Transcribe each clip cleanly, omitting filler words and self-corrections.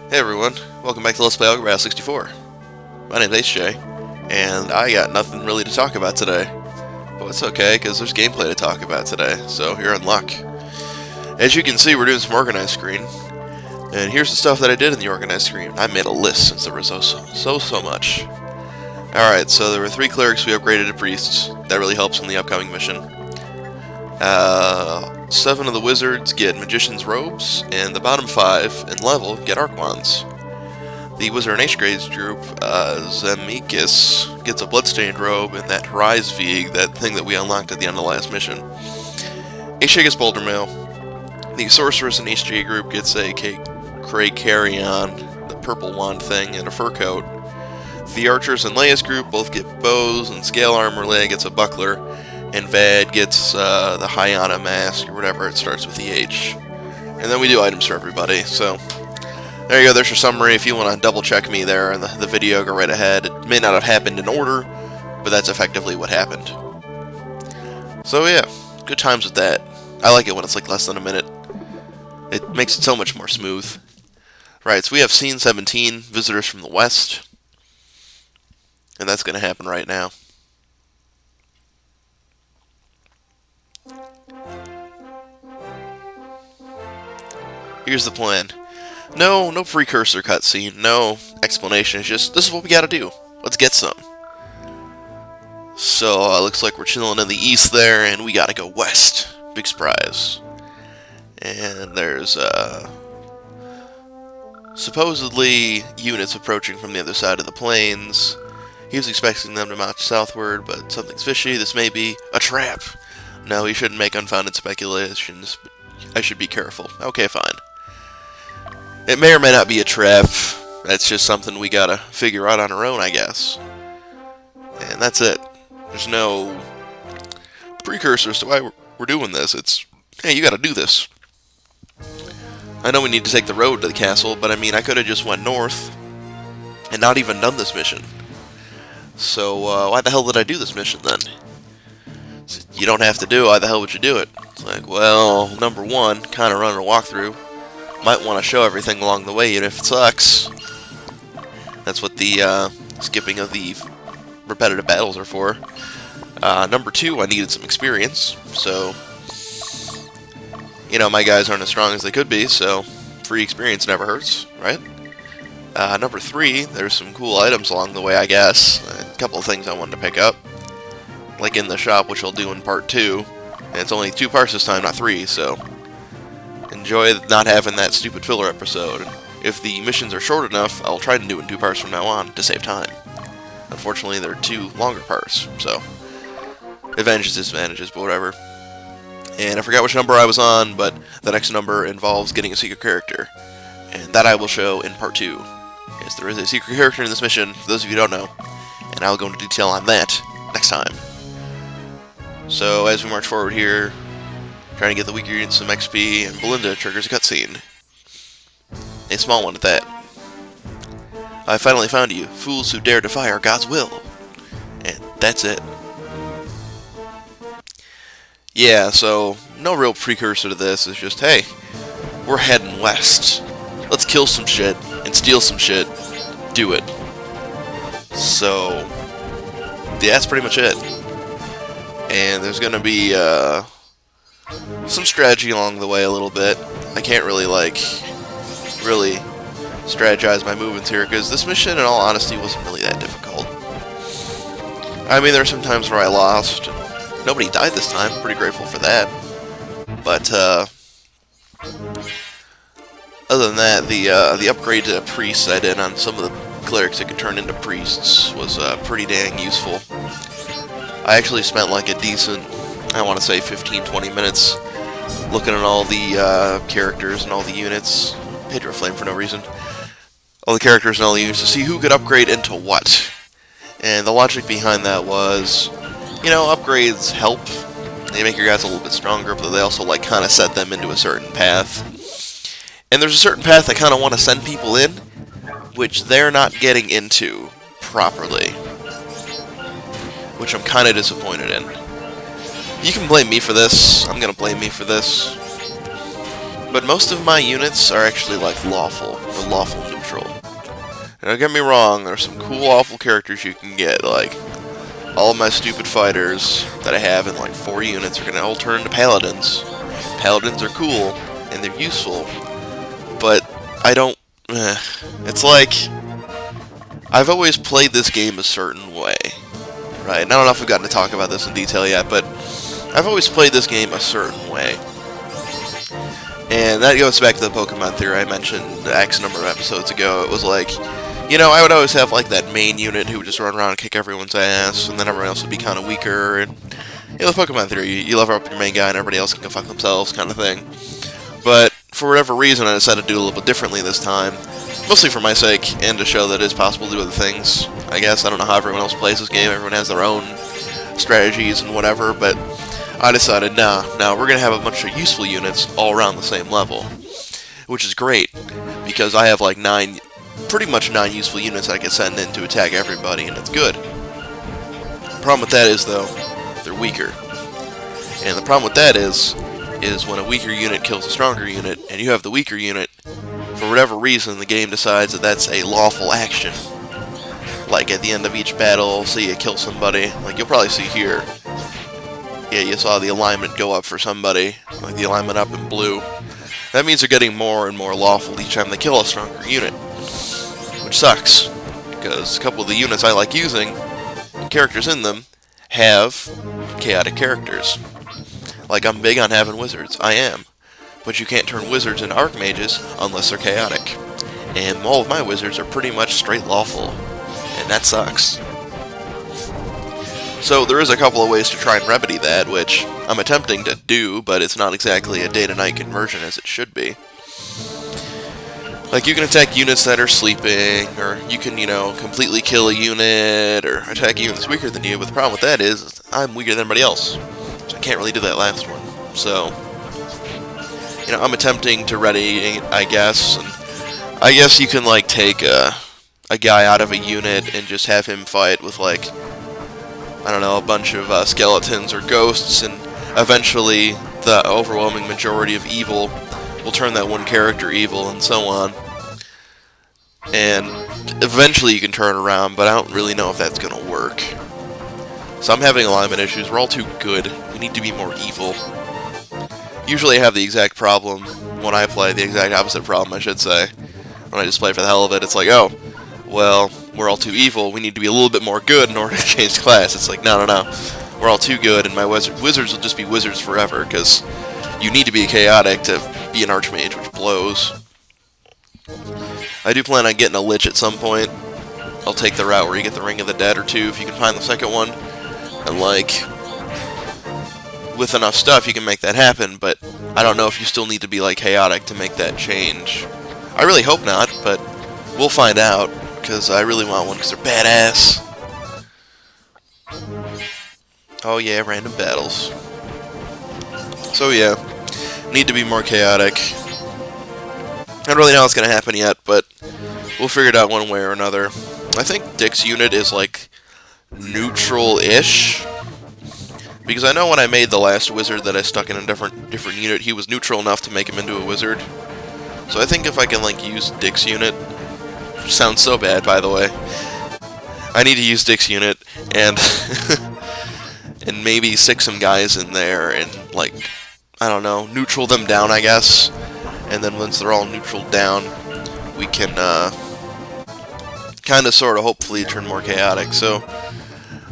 Hey everyone, welcome back to Let's Play Ogre 64. My name's HeeroJay, and I got nothing really to talk about today. But it's okay, because there's gameplay to talk about today, so you're in luck. As you can see, we're doing some organized screen, and here's the stuff that I did in the organized screen. I made a list since there was so much. Alright, so there were 3 clerics we upgraded to priests. That really helps in the upcoming mission. 7 of the wizards get magician's robes, and the bottom 5 in level get arc wands. The wizard and H-grades group, Zemekis gets a bloodstained robe and that Rise Vig, that thing that we unlocked at the end of the last mission. HeeroJay gets boulder mail. The sorceress and HeeroJay group gets a Craig Carry-On, the purple wand thing, and a fur coat. The archers and Leia's group both get bows and scale armor. Leia gets a buckler. And Vad gets the Hyana mask, or whatever, it starts with the H. And then we do items for everybody, so there you go, there's your summary. If you want to double check me there in the video, go right ahead. It may not have happened in order, but that's effectively what happened. So yeah, good times with that. I like it when it's like less than a minute. It makes it so much more smooth. Right, so we have Scene 17, Visitors from the West. And that's going to happen right now. Here's the plan. No precursor cutscene, no explanation, it's just, this is what we gotta do. Let's get some. So, looks like we're chilling in the east there, and we gotta go west. Big surprise. And there's, supposedly units approaching from the other side of the plains. He was expecting them to march southward, but something's fishy. This may be a trap. No, he shouldn't make unfounded speculations, but I should be careful. Okay, fine. It may or may not be a trap. That's just something we gotta figure out on our own, I guess. And that's it. There's no precursors to why we're doing this. It's, hey, you gotta do this. I know we need to take the road to the castle, but I mean, I could have just went north and not even done this mission. So, why the hell did I do this mission then? You don't have to do it, why the hell would you do it? It's like, well, number one, kind of running a walkthrough. Might want to show everything along the way, even if it sucks. That's what the skipping of the repetitive battles are for. Number two, I needed some experience, so you know, my guys aren't as strong as they could be, so free experience never hurts, right? Number three, there's some cool items along the way, I guess. A couple of things I wanted to pick up, like in the shop, which I'll do in part 2. And it's only 2 parts this time, not 3, so enjoy not having that stupid filler episode. If the missions are short enough, I'll try to do it in 2 parts from now on to save time. Unfortunately, they're 2 longer parts, so advantages, disadvantages, but whatever. And I forgot which number I was on, but the next number involves getting a secret character, and that I will show in part 2. Yes, there is a secret character in this mission, for those of you who don't know, and I'll go into detail on that next time. So, as we march forward here, trying to get the weaker units some XP, and Belinda triggers a cutscene. A small one at that. I finally found you, fools who dare defy our God's will. And that's it. Yeah, so, no real precursor to this, it's just, hey, we're heading west. Let's kill some shit, and steal some shit. Do it. So, yeah, that's pretty much it. And there's gonna be, some strategy along the way a little bit. I can't really, really strategize my movements here, because this mission, in all honesty, wasn't really that difficult. I mean, there were some times where I lost. Nobody died this time. Pretty grateful for that. But, other than that, the upgrade to priests I did on some of the clerics that could turn into priests was, pretty dang useful. I actually spent like a decent, I want to say 15-20 minutes looking at all the characters and all the units. Pedro Flame for no reason. All the characters and all the units to see who could upgrade into what. And the logic behind that was, you know, upgrades help. They make your guys a little bit stronger, but they also like kind of set them into a certain path. And there's a certain path I kind of want to send people in, which they're not getting into properly. Which I'm kind of disappointed in. You can blame me for this. I'm going to blame me for this. but most of my units are actually like lawful, or lawful neutral. And don't get me wrong, there's some cool lawful characters you can get, like all of my stupid fighters that I have in like 4 units are going to all turn into paladins. Paladins are cool, and they're useful, but I don't... It's like... I've always played this game a certain way, right? And I don't know if we've gotten to talk about this in detail yet, but I've always played this game a certain way. And that goes back to the Pokemon theory I mentioned X number of episodes ago. It was like, you know, I would always have like that main unit who would just run around and kick everyone's ass, and then everyone else would be kind of weaker. And you know, the Pokemon theory, you level up your main guy and everybody else can go fuck themselves, kind of thing. But for whatever reason, I decided to do it a little bit differently this time. Mostly for my sake, and to show that it's possible to do other things. I guess, I don't know how everyone else plays this game, everyone has their own strategies and whatever, but I decided, nah, we're gonna have a bunch of useful units all around the same level. Which is great, because I have like pretty much 9 useful units I can send in to attack everybody, and it's good. The problem with that is, though, they're weaker. And the problem with that is when a weaker unit kills a stronger unit, and you have the weaker unit, for whatever reason, the game decides that that's a lawful action. Like, at the end of each battle, say you kill somebody, like you'll probably see here. Yeah, you saw the alignment go up for somebody, like the alignment up in blue. That means they're getting more and more lawful each time they kill a stronger unit. Which sucks, because a couple of the units I like using, characters in them, have chaotic characters. Like, I'm big on having wizards, I am. But you can't turn wizards into archmages unless they're chaotic. And all of my wizards are pretty much straight lawful, and that sucks. So there is a couple of ways to try and remedy that, which I'm attempting to do, but it's not exactly a day-to-night conversion as it should be. Like, you can attack units that are sleeping, or you can, you know, completely kill a unit, or attack a unit that's weaker than you, but the problem with that is I'm weaker than everybody else. So I can't really do that last one. So, you know, I'm attempting to ready it, I guess, and I guess you can, like, take a guy out of a unit and just have him fight with, like, I don't know, a bunch of skeletons or ghosts, and eventually the overwhelming majority of evil will turn that one character evil, and so on. And eventually you can turn it around, but I don't really know if that's going to work. So I'm having alignment issues. We're all too good. We need to be more evil. Usually I have the exact problem when I play, the exact opposite problem, I should say. When I just play for the hell of it, it's like, oh, well, we're all too evil, we need to be a little bit more good in order to change class. It's like, no. We're all too good, and my wizards will just be wizards forever, because you need to be chaotic to be an archmage, which blows. I do plan on getting a lich at some point. I'll take the route where you get the Ring of the Dead or 2 if you can find the second one. And, like, with enough stuff you can make that happen, but I don't know if you still need to be, like, chaotic to make that change. I really hope not, but we'll find out, because I really want one, because they're badass. Oh yeah, random battles. So yeah, need to be more chaotic. I don't really know what's going to happen yet, but we'll figure it out one way or another. I think Dick's unit is, like, neutral-ish. Because I know when I made the last wizard that I stuck in a different unit, he was neutral enough to make him into a wizard. So I think if I can, like, use Dick's unit... Which sounds so bad, by the way. I need to use Dick's unit, and... and maybe stick some guys in there, and, like... I don't know, neutral them down, I guess. And then once they're all neutral down, we can, kind of, sort of, hopefully turn more chaotic. So,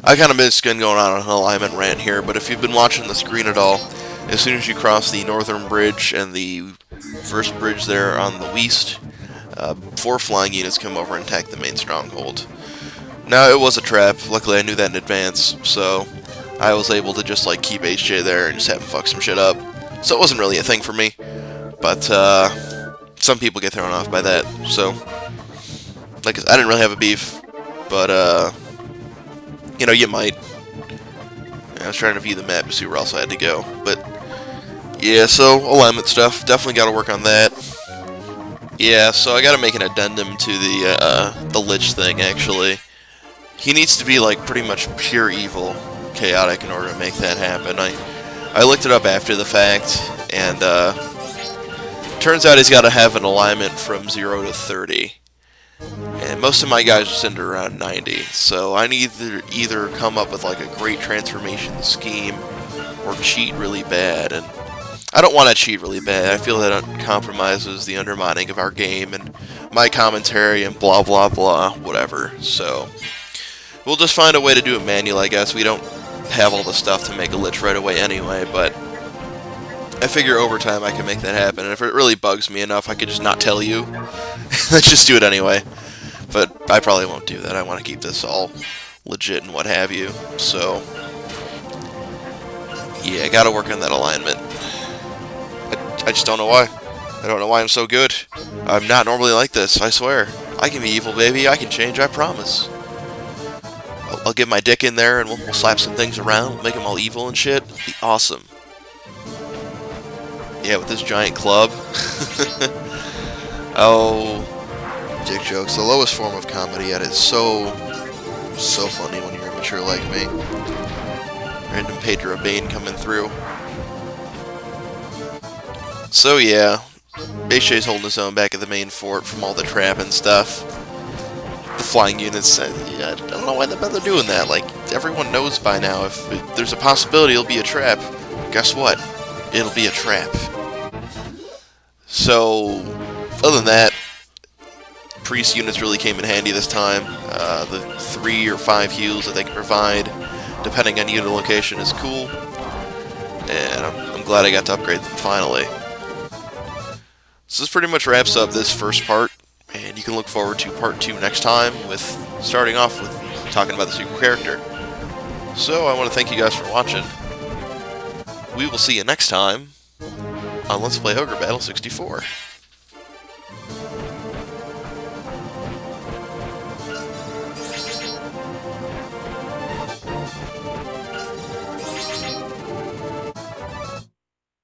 I kind of just been going on an alignment rant here, but if you've been watching the screen at all, as soon as you cross the northern bridge and the first bridge there on the west, 4 flying units come over and attack the main stronghold. Now, it was a trap. Luckily, I knew that in advance, so I was able to just, like, keep HeeroJay there and just have him fuck some shit up. So it wasn't really a thing for me, but some people get thrown off by that, so, like, I didn't really have a beef, but, you know, you might. I was trying to view the map to see where else I had to go, but, yeah, so, alignment stuff, definitely gotta work on that. Yeah, so I gotta make an addendum to the Lich thing, actually. He needs to be, like, pretty much pure evil, chaotic, in order to make that happen. I looked it up after the fact, and, Turns out he's got to have an alignment from 0 to 30. And most of my guys are sitting around 90. So I need to either come up with like a great transformation scheme or cheat really bad. And I don't want to cheat really bad. I feel that it compromises the undermining of our game and my commentary and blah blah blah, whatever. So we'll just find a way to do it manual, I guess. We don't have all the stuff to make a lich right away anyway, but I figure over time I can make that happen, and if it really bugs me enough, I could just not tell you. Let's just do it anyway. But I probably won't do that. I want to keep this all legit and what have you. So, yeah, I gotta work on that alignment. I just don't know why. I don't know why I'm so good. I'm not normally like this, I swear. I can be evil, baby. I can change, I promise. I'll get my dick in there and we'll slap some things around, make them all evil and shit. It'll be awesome. Yeah, with this giant club. Oh, dick jokes. The lowest form of comedy yet. It's so funny when you're immature like me. Random Pedro Bane coming through. So yeah, HeeroJay's holding his own back at the main fort from all the trap and stuff. The flying units, yeah, I don't know why they're doing that. Like, everyone knows by now if there's a possibility it'll be a trap. Guess what? It'll be a trap. So, other than that, priest units really came in handy this time. The 3 or 5 heals that they can provide, depending on unit location, is cool. And I'm glad I got to upgrade them finally. So this pretty much wraps up this first part, and you can look forward to part 2 next time, with starting off with talking about the secret character. So I want to thank you guys for watching. We will see you next time on Let's Play Ogre Battle 64.